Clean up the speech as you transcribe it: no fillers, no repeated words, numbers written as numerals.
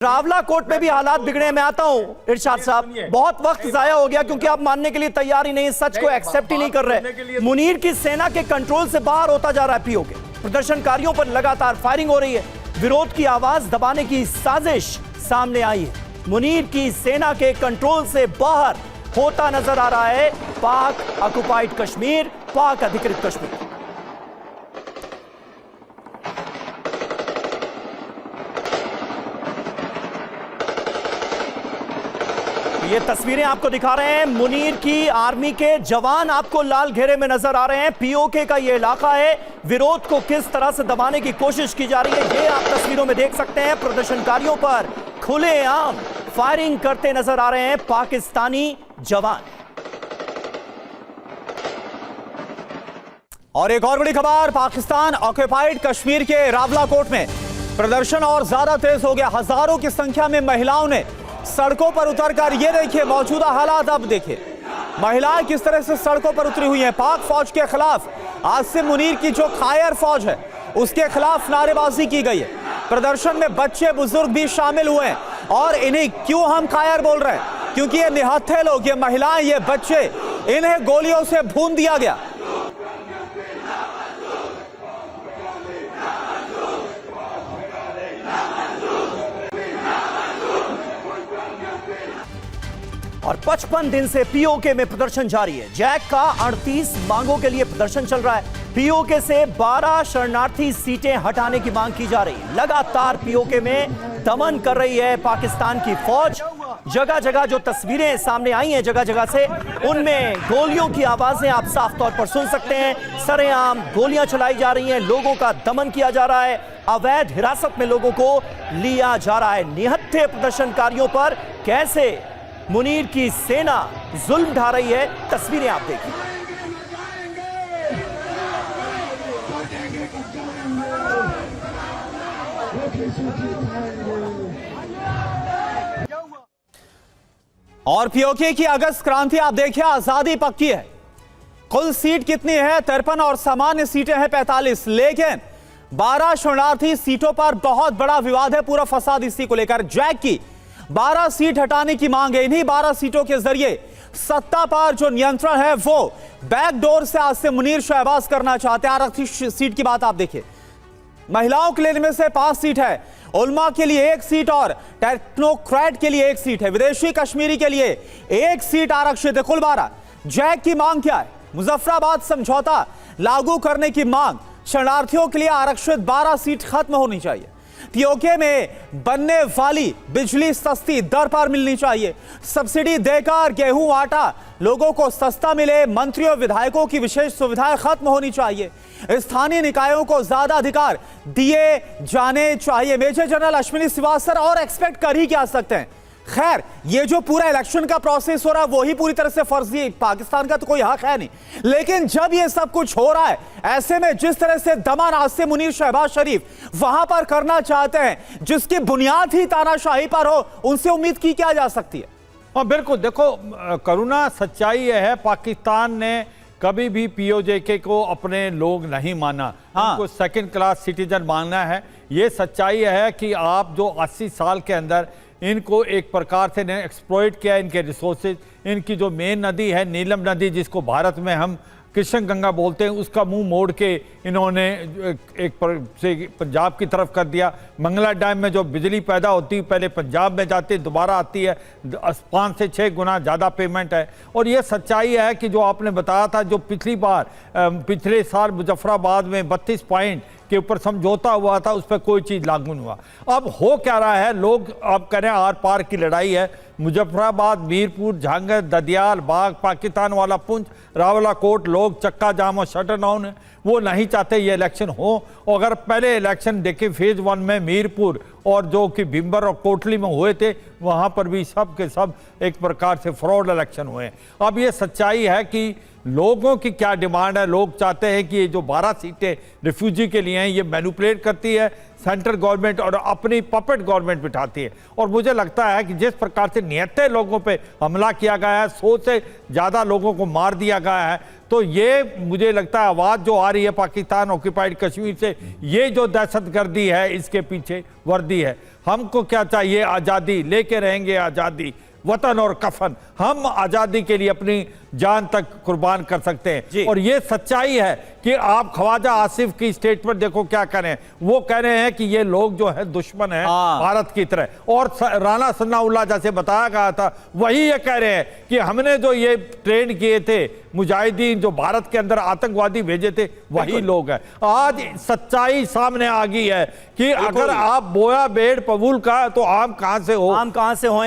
Rawla coat में भी हालात बिगड़े। मैं आता हूं इरशाद साहब, बहुत वक्त जाया हो गया क्योंकि आप मानने के लिए तैयार ही नहीं, सच को एक्सेप्ट ही नहीं कर रहे। मुनीर की सेना के कंट्रोल से बाहर होता जा रहा है पीओके। प्रदर्शनकारियों पर लगातार फायरिंग हो रही है। विरोध की आवाज दबाने की साजिश सामने आई है। मुनीर की सेना के कंट्रोल से बाहर होता नजर आ रहा है पाक ऑक्युपाइड कश्मीर, पाक अधिकृत कश्मीर। ये तस्वीरें आपको दिखा रहे हैं, मुनीर की आर्मी के जवान आपको लाल घेरे में नजर आ रहे हैं। पीओके का ये इलाका है। विरोध को किस तरह से दबाने की कोशिश की जा रही है, ये आप तस्वीरों में देख सकते हैं। प्रदर्शनकारियों पर खुलेआम फायरिंग करते नजर आ रहे हैं पाकिस्तानी जवान। और एक और बड़ी खबर, पाकिस्तान ऑक्युपाइड कश्मीर के रावला कोट में प्रदर्शन और ज्यादा तेज हो गया। हजारों की संख्या में महिलाओं ने सड़कों पर उतरकर, ये देखिए मौजूदा हालात, अब देखिए महिलाएं किस तरह से सड़कों पर उतरी हुई हैं। पाक फौज के खिलाफ आसिम मुनीर की जो कायर फौज है उसके खिलाफ नारेबाजी की गई है। प्रदर्शन में बच्चे बुजुर्ग भी शामिल हुए हैं। और इन्हें क्यों हम कायर बोल रहे हैं, क्योंकि ये निहत्थे लोग, ये महिलाएं, ये बच्चे, इन्हें गोलियों से भून दिया गया। और 55 दिन से पीओके में प्रदर्शन जारी है। जैक का 38 मांगों के लिए प्रदर्शन चल रहा है। पीओके से 12 शरणार्थी सीटें हटाने की मांग की जा रही है। लगातार पीओके में दमन कर रही है पाकिस्तान की फौज। जगह जगह जो तस्वीरें सामने आई हैं जगह जगह से, उनमें गोलियों की आवाजें आप साफ तौर पर सुन सकते हैं। सरेआम गोलियां चलाई जा रही हैं, लोगों का दमन किया जा रहा है, अवैध हिरासत में लोगों को लिया जा रहा है। निहत्थे प्रदर्शनकारियों पर कैसे मुनीर की सेना जुल्म ढा रही है, तस्वीरें आप देखिए। और पीओके की अगस्त क्रांति आप देखिए, आजादी पक्की है। कुल सीट कितनी है? 53 और सामान्य सीटें हैं 45। लेकिन 12 शरणार्थी सीटों पर बहुत बड़ा विवाद है, पूरा फसाद इसी को लेकर। जैक की 12 सीट हटाने की मांग है। इन्हीं 12 सीटों के जरिए सत्ता पर जो नियंत्रण है वो बैकडोर से आसिम मुनीर शहबाज करना चाहते हैं। आरक्षित सीट की बात आप देखिए, महिलाओं के लिए इनमें से 5 सीट है, उलमा के लिए 1 सीट और टेक्नोक्रेट के लिए 1 सीट है, विदेशी कश्मीरी के लिए 1 सीट आरक्षित है। कुल 12। जैक की मांग क्या है? मुजफ्फराबाद समझौता लागू करने की मांग। शरणार्थियों के लिए आरक्षित 12 सीट खत्म होनी चाहिए। पीओके में बनने वाली बिजली सस्ती दर पर मिलनी चाहिए। सब्सिडी देकर गेहूं आटा लोगों को सस्ता मिले। मंत्रियों विधायकों की विशेष सुविधाएं खत्म होनी चाहिए। स्थानीय निकायों को ज्यादा अधिकार दिए जाने चाहिए। मेजर जनरल अश्विनी श्रीवास्तव और एक्सपेक्ट कर ही क्या सकते हैं। खैर, ये जो पूरा इलेक्शन का प्रोसेस हो रहा है वही पूरी तरह से फर्जी, पाकिस्तान का तो कोई हक है नहीं। लेकिन जब ये सब कुछ हो रहा है, ऐसे में जिस तरह से दमन आसिम मुनीर शहबाज शरीफ वहां पर करना चाहते हैं, जिसकी बुनियाद ही तानाशाही पर हो, उनसे उम्मीद की क्या जा सकती है? हाँ बिल्कुल, देखो करुणा, सच्चाई यह है पाकिस्तान ने कभी भी पीओके को अपने लोग नहीं माना। हाँ। उनको सेकंड क्लास सिटीजन मानना है। ये सच्चाई है कि आप जो 80 साल के अंदर इनको एक प्रकार से ने एक्सप्लॉइट किया, इनके रिसोर्सेज। इनकी जो मेन नदी है नीलम नदी, जिसको भारत में हम कृष्ण गंगा बोलते हैं, उसका मुंह मोड़ के इन्होंने एक से पंजाब की तरफ कर दिया। मंगला डैम में जो बिजली पैदा होती है पहले पंजाब में जाती है, दोबारा आती है, 5 से 6 गुना ज़्यादा पेमेंट है। और ये सच्चाई है कि जो आपने बताया था, जो पिछली बार पिछले साल मुजफ्फराबाद में 32 पॉइंट के ऊपर समझौता हुआ था, उस पर कोई चीज़ लागू नहीं हुआ। अब हो क्या रहा है, लोग अब करें आर पार की लड़ाई है। मुजफ्फराबाद, मीरपुर, झांगर, ददियाल, बाग, पाकिस्तान वाला पुंछ, रावला कोट, लोग चक्का जाम और शटर डाउन है। वो नहीं चाहते ये इलेक्शन हो। और अगर पहले इलेक्शन देखें फेज 1 में मीरपुर और जो कि भिम्बर और कोटली में हुए थे, वहाँ पर भी सब के सब एक प्रकार से फ्रॉड इलेक्शन हुए। अब ये सच्चाई है कि लोगों की क्या डिमांड है। लोग चाहते हैं कि ये जो 12 सीटें रिफ्यूजी के लिए हैं, ये मैनिपुलेट करती है सेंट्रल गवर्नमेंट और अपनी पपेट गवर्नमेंट बिठाती है। और मुझे लगता है कि जिस प्रकार से निहत्थे लोगों पे हमला किया गया है, 100 से ज़्यादा लोगों को मार दिया गया है, तो ये मुझे लगता है आवाज़ जो आ रही है पाकिस्तान ऑक्युपाइड कश्मीर से, ये जो दहशतगर्दी है इसके पीछे वर्दी है। हमको क्या चाहिए? आज़ादी। लेके रहेंगे आज़ादी, वतन और कफन। हम आज़ादी के लिए अपनी जान तक कुर्बान कर सकते जी। हैं। और ये सच्चाई है कि आप ख्वाजा आसिफ की स्टेटमेंट देखो क्या करें। वो कह रहे हैं कि ये लोग जो है दुश्मन है भारत की तरह। और राणा सनाउल्लाह जैसे बताया गया था, वही ये कह रहे हैं कि हमने जो ये ट्रेन किए थे मुजाहिदीन, जो भारत के अंदर आतंकवादी भेजे थे, वही लोग हैं। आज सच्चाई सामने आ गई है कि अगर आप बोया बेड़ पबूल का तो आम कहां से हो? आम कहां से हो?